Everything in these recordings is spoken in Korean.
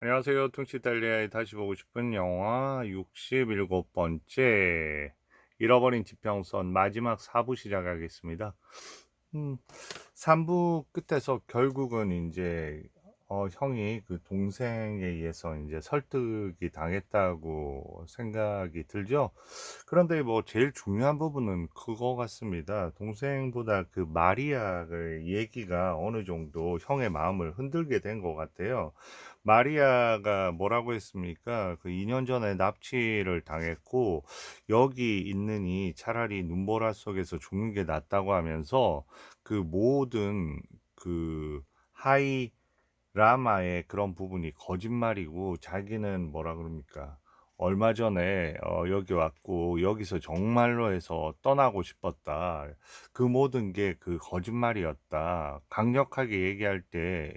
안녕하세요. 퉁치달리아의 다시 보고 싶은 영화 67번째 잃어버린 지평선 마지막 4부 시작하겠습니다. 음, 3부 끝에서 결국은 이제 형이 그 동생에 의해서 이제 설득이 당했다고 생각이 들죠. 그런데 뭐 제일 중요한 부분은 그거 같습니다. 동생보다 그 마리아의 얘기가 어느 정도 형의 마음을 흔들게 된 것 같아요. 마리아가 뭐라고 했습니까? 그 2년 전에 납치를 당했고 여기 있느니 차라리 눈보라 속에서 죽는 게 낫다고 하면서 그 모든 그 하이 라마의 그런 부분이 거짓말이고 자기는 뭐라 그럽니까? 얼마 전에 여기 왔고 여기서 정말로 해서 떠나고 싶었다. 그 모든 게 그 거짓말이었다. 강력하게 얘기할 때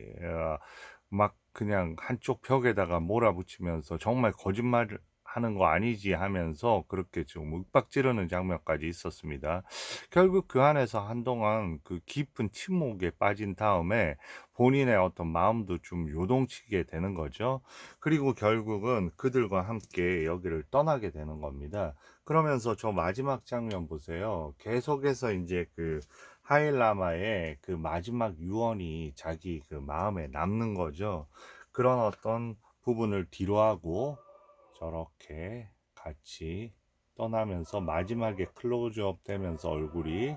막 그냥 한쪽 벽에다가 몰아붙이면서 정말 거짓말 하는 거 아니지 하면서 그렇게 좀 윽박지르는 장면까지 있었습니다. 결국 그 안에서 한동안 그 깊은 침묵에 빠진 다음에 본인의 어떤 마음도 좀 요동치게 되는 거죠. 그리고 결국은 그들과 함께 여기를 떠나게 되는 겁니다. 그러면서 저 마지막 장면 보세요. 계속해서 이제 그 하일라마의 그 마지막 유언이 자기 그 마음에 남는 거죠. 그런 어떤 부분을 뒤로하고 저렇게 같이 떠나면서 마지막에 클로즈업 되면서 얼굴이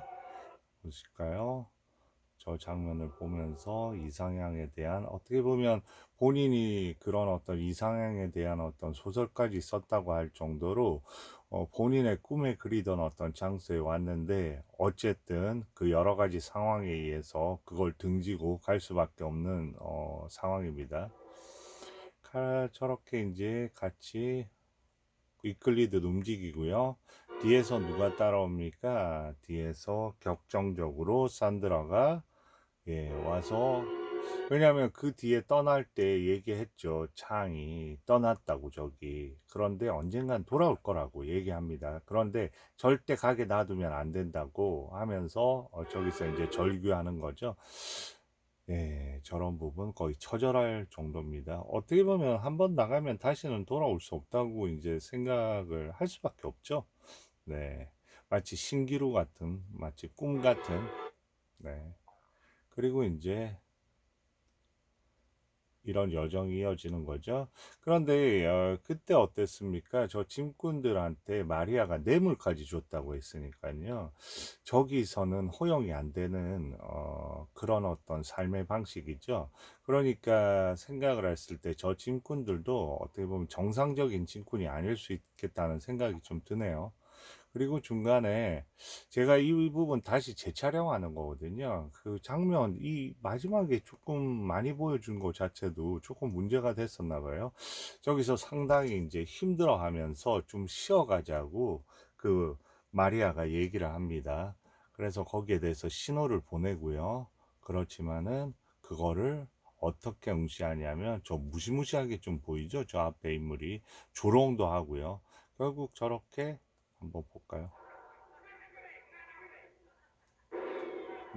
보실까요? 저 장면을 보면서 이상향에 대한 어떻게 보면 본인이 그런 어떤 이상향에 대한 어떤 소설까지 썼다고 할 정도로 본인의 꿈에 그리던 어떤 장소에 왔는데 어쨌든 그 여러 가지 상황에 의해서 그걸 등지고 갈 수밖에 없는 상황입니다. 저렇게 이제 같이 이끌리듯 움직이고요. 뒤에서 누가 따라옵니까? 뒤에서 격정적으로 산드라가 와서 왜냐하면 그 뒤에 떠날 때 얘기했죠. 창이 떠났다고 저기. 그런데 언젠간 돌아올 거라고 얘기합니다. 그런데 절대 가게 놔두면 안 된다고 하면서 저기서 이제 절규하는 거죠. 저런 부분 거의 처절할 정도입니다. 어떻게 보면 한번 나가면 다시는 돌아올 수 없다고 이제 생각을 할 수밖에 없죠. 네. 마치 신기루 같은, 마치 꿈 같은, 네. 그리고 이제 이런 여정이 이어지는 거죠. 그런데 그때 어땠습니까? 저 짐꾼들한테 마리아가 뇌물까지 줬다고 했으니까요. 저기서는 허용이 안 되는 그런 어떤 삶의 방식이죠. 그러니까 생각을 했을 때 저 짐꾼들도 어떻게 보면 정상적인 짐꾼이 아닐 수 있겠다는 생각이 좀 드네요. 그리고 중간에 제가 이 부분 다시 재촬영하는 거거든요. 그 장면, 이 마지막에 조금 많이 보여준 것 자체도 조금 문제가 됐었나 봐요. 저기서 상당히 이제 힘들어 하면서 좀 쉬어가자고 그 마리아가 얘기를 합니다. 그래서 거기에 대해서 신호를 보내고요. 그렇지만은 그거를 어떻게 응시하냐면 저 무시무시하게 좀 보이죠? 저 앞에 인물이 조롱도 하고요. 결국 저렇게 한번 볼까요?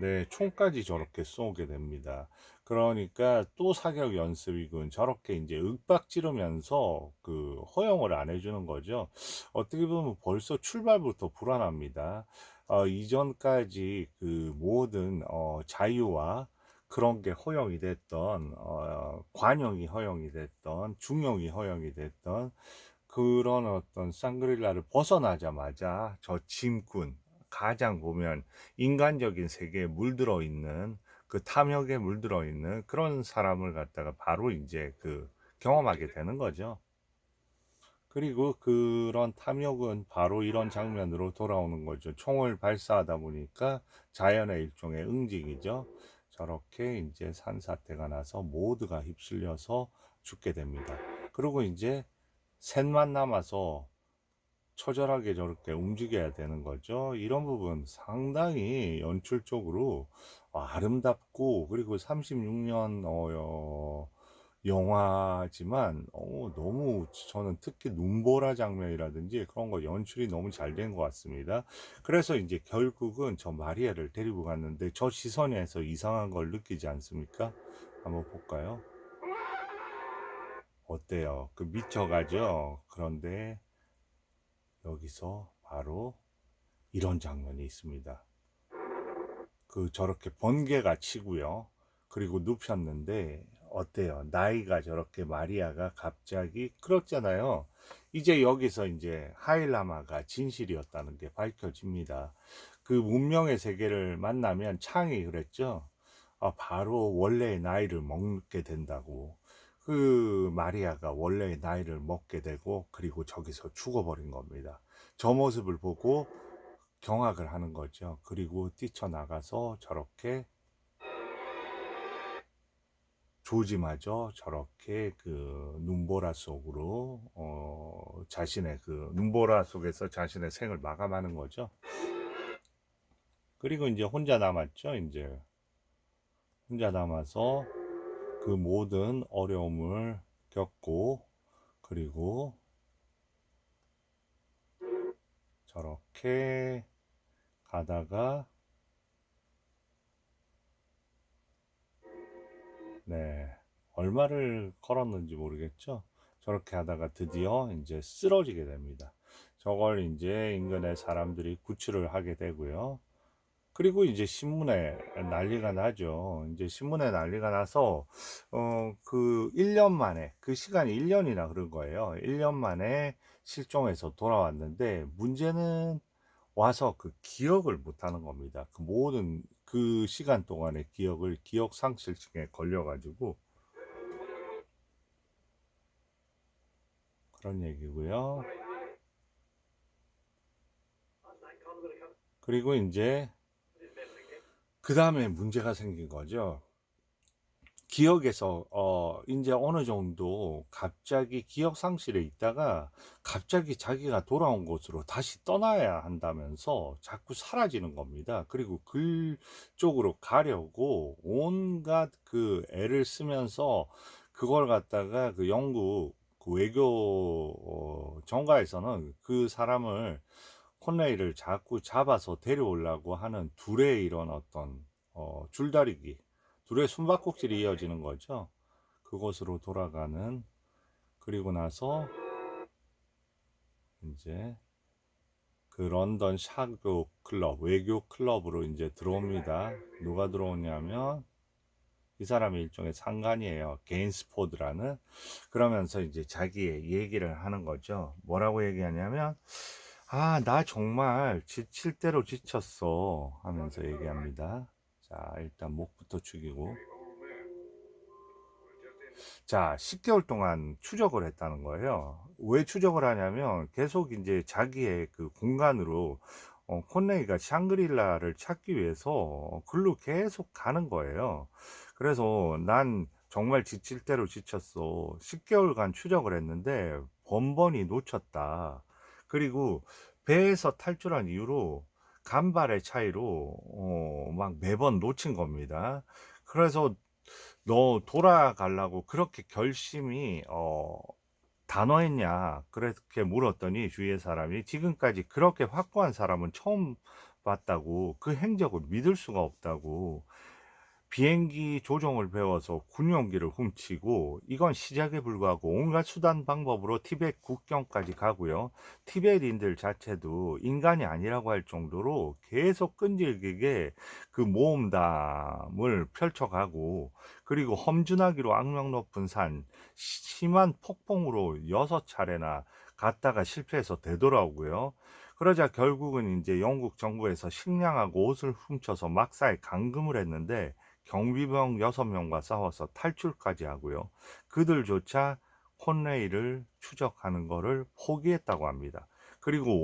네, 총까지 저렇게 쏘게 됩니다. 그러니까 또 사격 연습이군. 저렇게 이제 윽박지르면서 그 허용을 안 해주는 거죠. 어떻게 보면 벌써 출발부터 불안합니다. 이전까지 그 모든 자유와 그런 게 허용이 됐던, 관용이 허용이 됐던, 중용이 허용이 됐던 그런 어떤 샹그릴라를 벗어나자마자 저 짐꾼, 가장 보면 인간적인 세계에 물들어 있는 그 탐욕에 물들어 있는 그런 사람을 갖다가 바로 이제 그 경험하게 되는 거죠. 그리고 그런 탐욕은 바로 이런 장면으로 돌아오는 거죠. 총을 발사하다 보니까 자연의 일종의 응징이죠. 저렇게 이제 산사태가 나서 모두가 휩쓸려서 죽게 됩니다. 그리고 이제 셋만 남아서 처절하게 저렇게 움직여야 되는 거죠. 이런 부분 상당히 연출적으로 아름답고 그리고 36년 영화지만 너무 저는 특히 눈보라 장면이라든지 그런 거 연출이 너무 잘 된 것 같습니다. 그래서 이제 결국은 저 마리아를 데리고 갔는데 저 시선에서 이상한 걸 느끼지 않습니까? 한번 볼까요? 어때요? 그 미쳐가죠? 그런데 여기서 바로 이런 장면이 있습니다. 그 저렇게 번개가 치고요. 그리고 눕혔는데 어때요? 나이가 저렇게 마리아가 갑자기 그렇잖아요. 이제 여기서 이제 하일라마가 진실이었다는 게 밝혀집니다. 그 문명의 세계를 만나면 창이 그랬죠. 바로 원래의 나이를 먹게 된다고. 그 마리아가 원래의 나이를 먹게 되고 그리고 저기서 죽어버린 겁니다. 저 모습을 보고 경악을 하는 거죠. 그리고 뛰쳐나가서 저렇게 조지마저 저렇게 그 눈보라 속으로 자신의 그 눈보라 속에서 자신의 생을 마감하는 거죠. 그리고 이제 혼자 남았죠. 이제 혼자 남아서 그 모든 어려움을 겪고 그리고 저렇게 가다가 네 얼마를 걸었는지 모르겠죠. 저렇게 하다가 드디어 이제 쓰러지게 됩니다. 저걸 이제 인근의 사람들이 구출을 하게 되고요. 그리고 이제 신문에 난리가 나죠. 이제 신문에 난리가 나서 그 1년 만에 그 시간이 1년이나 흐른 거예요. 1년 만에 실종해서 돌아왔는데 문제는 와서 그 기억을 못 하는 겁니다. 그 모든 그 시간 동안의 기억을 기억 상실증에 걸려 가지고 그런 얘기고요. 그리고 이제 그다음에 문제가 생긴 거죠. 기억에서 인제 어느 정도 갑자기 기억 상실에 있다가 갑자기 자기가 돌아온 곳으로 다시 떠나야 한다면서 자꾸 사라지는 겁니다. 그리고 그쪽으로 가려고 온갖 그 애를 쓰면서 그걸 갖다가 그 영국 그 외교 정가에서는 그 사람을 콘레이를 자꾸 잡아서 데려오려고 하는 둘의 이런 어떤 줄다리기 둘의 숨바꼭질이 이어지는 거죠. 그곳으로 돌아가는 그리고 나서 이제 그 런던 샤교 클럽 외교 클럽으로 이제 들어옵니다. 누가 들어오냐면 이 사람이 일종의 상관이에요. 게인스포드라는. 그러면서 이제 자기의 얘기를 하는 거죠. 뭐라고 얘기하냐면 나 정말 지칠 대로 지쳤어 하면서 얘기합니다. 자, 일단 목부터 축이고 자, 10개월 동안 추적을 했다는 거예요. 왜 추적을 하냐면 계속 이제 자기의 그 공간으로 콘네이가 샹그릴라를 찾기 위해서 글로 계속 가는 거예요. 그래서 난 정말 지칠 대로 지쳤어. 10개월간 추적을 했는데 번번이 놓쳤다. 그리고 배에서 탈출한 이후로 간발의 차이로 막 매번 놓친 겁니다. 그래서 너 돌아가려고 그렇게 결심이 단호했냐? 그렇게 물었더니 주위의 사람이 지금까지 그렇게 확고한 사람은 처음 봤다고 그 행적을 믿을 수가 없다고 비행기 조종을 배워서 군용기를 훔치고 이건 시작에 불과하고 온갖 수단 방법으로 티베트 국경까지 가고요. 티베트인들 자체도 인간이 아니라고 할 정도로 계속 끈질기게 그 모험담을 펼쳐가고 그리고 험준하기로 악명 높은 산 심한 폭풍으로 6차례나 갔다가 실패해서 되돌아오고요. 그러자 결국은 이제 영국 정부에서 식량하고 옷을 훔쳐서 막사에 감금을 했는데 경비병 6명과 싸워서 탈출까지 하고요. 그들조차 콘레이를 추적하는 것을 포기했다고 합니다. 그리고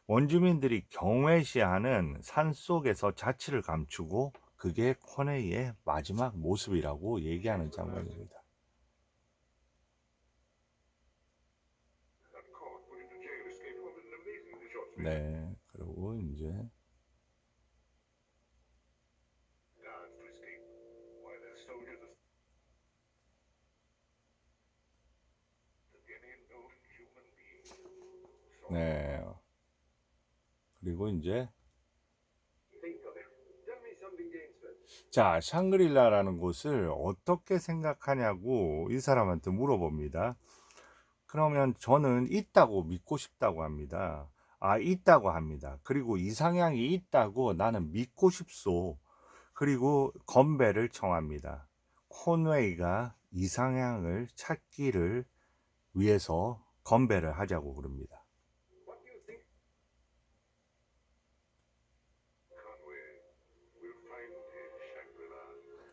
원주민들이 경외시하는 산속에서 자취를 감추고 그게 코네이의 마지막 모습이라고 얘기하는 장면입니다. 네, 그리고 이제 네, 그리고 이제 자, 샹그릴라라는 곳을 어떻게 생각하냐고 이 사람한테 물어봅니다. 그러면 저는 있다고 믿고 싶다고 합니다. 있다고 합니다. 그리고 이상향이 있다고 나는 믿고 싶소. 그리고 건배를 청합니다. 콘웨이가 이상향을 찾기를 위해서 건배를 하자고 그럽니다.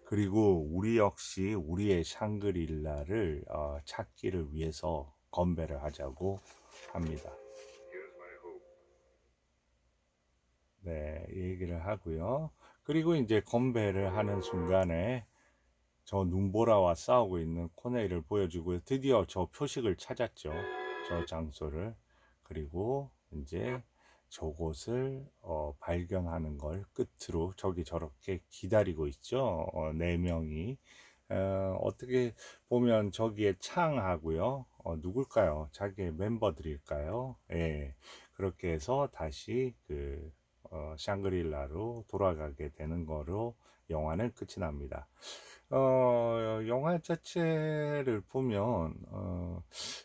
그리고 우리 역시 우리의 샹그릴라를 찾기를 위해서 건배를 하자고 합니다. 네, 이 얘기를 하고요. 그리고 이제 건배를 하는 순간에 저 눈보라와 싸우고 있는 코네이를 보여주고요. 드디어 저 표식을 찾았죠. 저 장소를. 그리고 이제 저곳을 발견하는 걸 끝으로 저기 저렇게 기다리고 있죠. 네 명이. 어떻게 보면 저기에 창하고요. 누굴까요? 자기의 멤버들일까요? 예. 그렇게 해서 다시 그 샹그릴라로 돌아가게 되는 거로 영화는 끝이 납니다. 영화 자체를 보면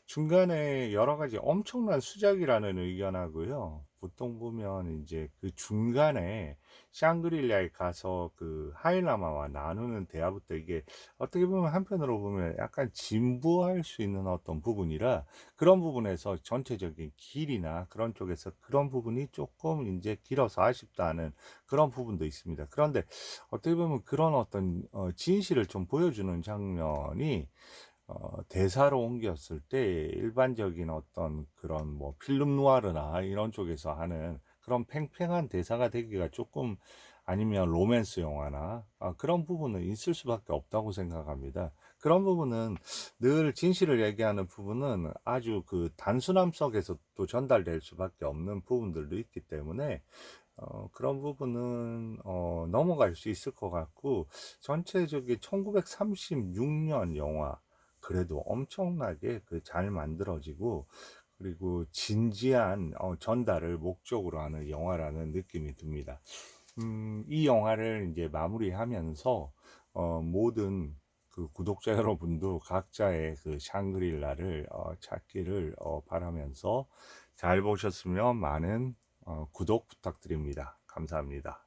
중간에 여러 가지 엄청난 수작이라는 의견하고요. 보통 보면 이제 그 중간에 샹그릴라에 가서 그 하이라마와 나누는 대화부터 이게 어떻게 보면 한편으로 보면 약간 진부할 수 있는 어떤 부분이라 그런 부분에서 전체적인 길이나 그런 쪽에서 그런 부분이 조금 이제 길어서 아쉽다는 그런 부분도 있습니다. 그런데 어떻게 보면 그런 어떤 진실을 좀 보여주는 장면이 대사로 옮겼을 때 일반적인 어떤 그런 뭐 필름 누아르나 이런 쪽에서 하는 그런 팽팽한 대사가 되기가 조금 아니면 로맨스 영화나 그런 부분은 있을 수밖에 없다고 생각합니다. 그런 부분은 늘 진실을 얘기하는 부분은 아주 그 단순함 속에서 또 전달될 수밖에 없는 부분들도 있기 때문에 그런 부분은 넘어갈 수 있을 것 같고 전체적인 1936년 영화 그래도 엄청나게 그 잘 만들어지고 그리고 진지한 전달을 목적으로 하는 영화라는 느낌이 듭니다. 이 영화를 이제 마무리하면서 모든 그 구독자 여러분도 각자의 그 샹그릴라를 찾기를 바라면서 잘 보셨으면 많은 구독 부탁드립니다. 감사합니다.